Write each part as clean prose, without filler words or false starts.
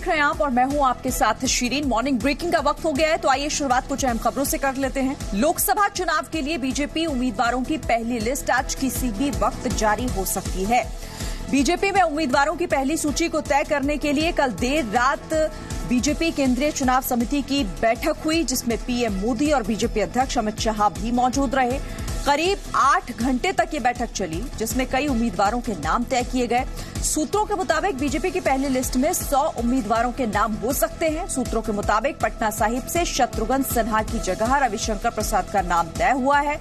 रहे हैं आप और मैं हूं आपके साथ शिरीन। मॉर्निंग ब्रेकिंग का वक्त हो गया है, तो आइए शुरुआत कुछ अहम खबरों से कर लेते हैं। लोकसभा चुनाव के लिए बीजेपी उम्मीदवारों की पहली लिस्ट आज किसी भी वक्त जारी हो सकती है। बीजेपी में उम्मीदवारों की पहली सूची को तय करने के लिए कल देर रात बीजेपी केंद्रीय चुनाव समिति की बैठक हुई, जिसमें पीएम मोदी और बीजेपी अध्यक्ष अमित शाह भी मौजूद रहे। करीब 8 घंटे तक ये बैठक चली, जिसमें कई उम्मीदवारों के नाम तय किए गए। सूत्रों के मुताबिक बीजेपी की पहली लिस्ट में 100 उम्मीदवारों के नाम हो सकते हैं। सूत्रों के मुताबिक पटना साहिब से शत्रुघ्न सिन्हा की जगह रविशंकर प्रसाद का नाम तय हुआ है।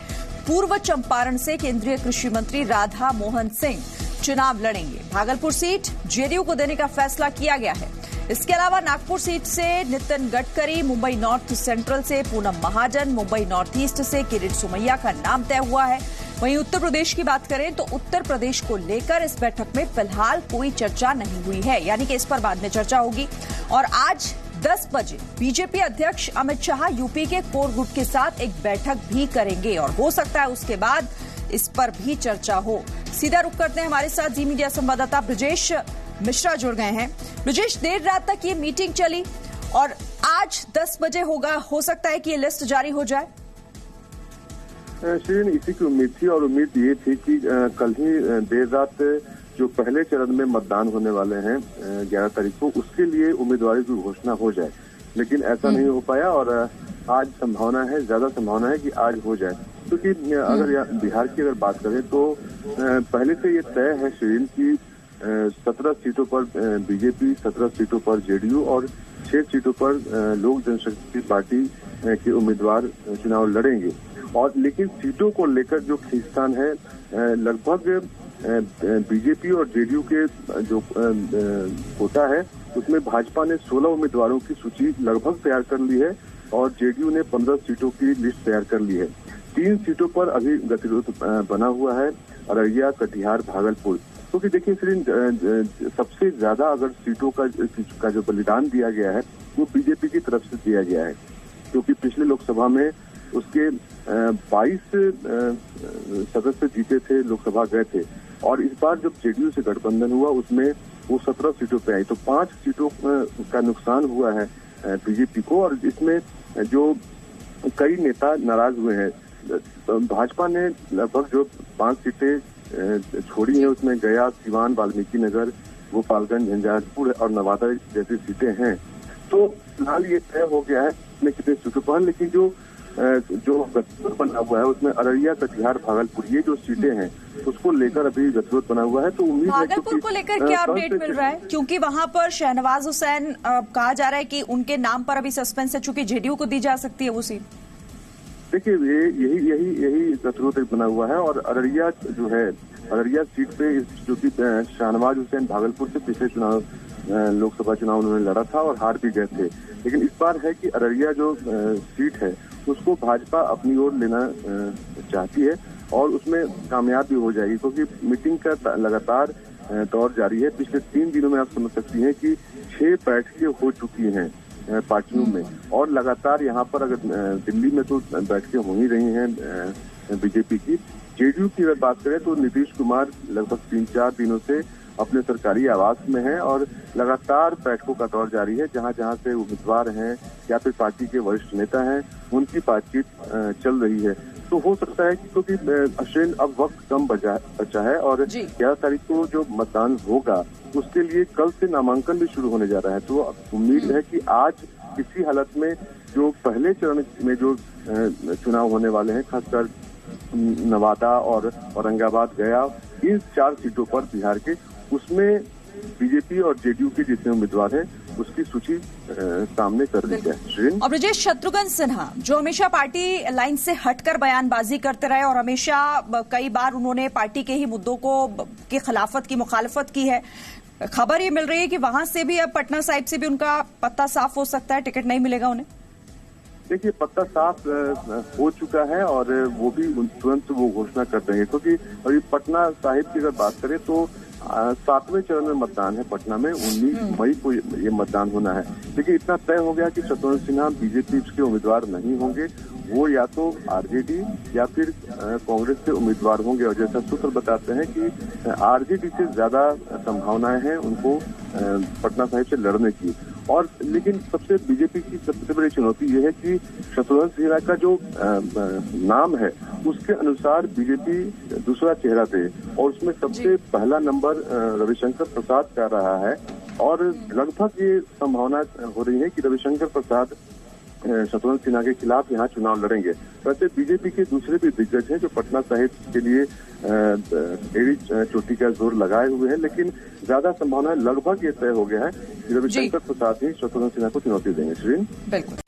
पूर्व चंपारण से केंद्रीय कृषि मंत्री राधा मोहन सिंह चुनाव लड़ेंगे। भागलपुर सीट जेडीयू को देने का फैसला किया गया है। इसके अलावा नागपुर सीट से नितिन गडकरी, मुंबई नॉर्थ सेंट्रल से पूनम महाजन, मुंबई नॉर्थ ईस्ट से किरीट सोमैया का नाम तय हुआ है। वहीं उत्तर प्रदेश की बात करें तो उत्तर प्रदेश को लेकर इस बैठक में फिलहाल कोई चर्चा नहीं हुई है, यानी कि इस पर बाद में चर्चा होगी। और आज 10 बजे बीजेपी अध्यक्ष अमित शाह यूपी के कोर ग्रुप के साथ एक बैठक भी करेंगे और हो सकता है उसके बाद इस पर भी चर्चा हो। सीधा रुख करते हैं, हमारे साथ जी मीडिया संवाददाता ब्रजेश मिश्रा जुड़ गए हैं। ब्रजेश, देर रात तक ये मीटिंग चली और आज 10 बजे हो सकता है कि ये लिस्ट जारी हो जाए। श्रीन, इसी की उम्मीद थी और उम्मीद ये थी कि कल ही देर रात जो पहले चरण में मतदान होने वाले हैं 11 तारीख को, उसके लिए उम्मीदवारी की घोषणा हो जाए, लेकिन ऐसा नहीं हो पाया और आज संभावना है, ज्यादा संभावना है कि आज हो जाए। क्योंकि अगर बिहार की अगर बात करें तो पहले से ये तय है श्रीन की 17 सीटों पर बीजेपी, 17 सीटों पर जेडीयू और 6 सीटों पर लोक जनशक्ति पार्टी के उम्मीदवार चुनाव लड़ेंगे। और लेकिन सीटों को लेकर जो खींचतान है, लगभग बीजेपी और जेडीयू के जो कोटा है उसमें भाजपा ने 16 उम्मीदवारों की सूची लगभग तैयार कर ली है और जेडीयू ने 15 सीटों की लिस्ट तैयार कर ली है। 3 सीटों पर अभी गतिरोध बना हुआ है, अररिया, कटिहार, भागलपुर। क्योंकि देखिए श्रीन, सबसे ज्यादा अगर सीटों का जो बलिदान दिया गया है वो बीजेपी की तरफ से दिया गया है, क्योंकि पिछले लोकसभा में उसके 22 सदस्य जीते थे, लोकसभा गए थे, और इस बार जब जेडीयू से गठबंधन हुआ उसमें वो 17 सीटों पे आई, तो 5 सीटों का नुकसान हुआ है बीजेपी को। और इसमें जो कई नेता नाराज हुए हैं। भाजपा ने लगभग जो 5 सीटें छोड़ी है उसमें गया, सिवान, वाल्मीकि नगर, गोपालगंज, झंझारपुर और नवादा जैसी सीटें हैं। तो फिलहाल ये तय हो गया है कितने सीटों पर, लेकिन जो गठबंधन बना हुआ है उसमें अररिया, कटिहार, भागलपुर ये जो सीटें हैं उसको लेकर अभी गठबंधन बना हुआ है। तो उम्मीद है भागलपुर को लेकर क्या अपडेट मिल रहा है? क्योंकि वहां पर शहनवाज हुसैन कहा जा रहा है कि उनके नाम पर अभी सस्पेंस है, चूंकि जेडीयू को दी जा सकती है वो सीट। देखिए यही गठबंधन बना हुआ है और अररिया जो है, अररिया सीट पे जो कि शहनवाज हुसैन भागलपुर से पिछले चुनाव लोकसभा चुनाव उन्होंने लड़ा था और हार भी गए थे, लेकिन इस बार है कि अररिया जो सीट है उसको भाजपा अपनी ओर लेना चाहती है और उसमें कामयाब भी हो जाएगी, क्योंकि मीटिंग का लगातार दौर जारी है। पिछले 3 दिनों में आप समझ सकती हैं कि 6 बैठकें हो चुकी हैं पार्टियों में, और लगातार यहाँ पर अगर दिल्ली में तो बैठकें हो ही रही हैं बीजेपी की। जेडीयू की अगर बात करें तो नीतीश कुमार लगभग 3-4 दिनों से अपने सरकारी आवास में हैं और लगातार बैठकों का दौर जारी है। जहां जहां से उम्मीदवार हैं या फिर पार्टी के वरिष्ठ नेता हैं उनकी बातचीत चल रही है। तो हो सकता है कि क्योंकि अश्विन अब वक्त कम बचा है और 11 तारीख को जो मतदान होगा उसके लिए कल से नामांकन भी शुरू होने जा रहा है। तो उम्मीद है कि आज किसी हालत में जो पहले चरण में जो चुनाव होने वाले हैं, खासकर नवादा और औरंगाबाद, गया, इन 4 सीटों पर बिहार के, उसमें बीजेपी और जेडीयू के जितने उम्मीदवार हैं उसकी सूची सामने कर दी जाए। और ब्रजेश, शत्रुघ्न सिन्हा जो हमेशा पार्टी लाइन से हटकर बयानबाजी करते रहे और हमेशा कई बार उन्होंने पार्टी के ही मुद्दों की खिलाफत की, मुखालफत की है, खबर ये मिल रही है कि वहां से भी अब पटना साहिब से भी उनका पत्ता साफ हो सकता है, टिकट नहीं मिलेगा उन्हें। देखिए, पत्ता साफ हो चुका है और वो भी तुरंत वो घोषणा कर देंगे, क्योंकि अभी पटना साहिब की अगर बात करें तो 7वें चरण में मतदान है पटना में, 19 मई को ये मतदान होना है। लेकिन इतना तय हो गया कि शत्रुघ्न सिन्हा बीजेपी के उम्मीदवार नहीं होंगे, वो या तो आरजेडी या फिर कांग्रेस से उम्मीदवार होंगे। और जैसा सूत्र बताते हैं कि आरजेडी से ज्यादा संभावनाएं हैं उनको पटना साहिब से लड़ने की। और लेकिन सबसे बीजेपी की सबसे बड़ी चुनौती यह है कि शत्रुघ्न सिन्हा का जो नाम है उसके अनुसार बीजेपी दूसरा चेहरा दे, और उसमें सबसे पहला नंबर रविशंकर प्रसाद का रहा है। और लगभग ये संभावना हो रही है कि रविशंकर प्रसाद शत्रुघ्न सिन्हा के खिलाफ यहाँ चुनाव लड़ेंगे। वैसे बीजेपी के दूसरे भी दिग्गज हैं जो पटना साहिब के लिए एड़ी चोटी का जोर लगाए हुए हैं, लेकिन ज्यादा संभावना लगभग ये तय हो गया है कि रविशंकर प्रसाद ही शत्रुघ्न सिन्हा को चुनौती देंगे। श्रीन, बिल्कुल।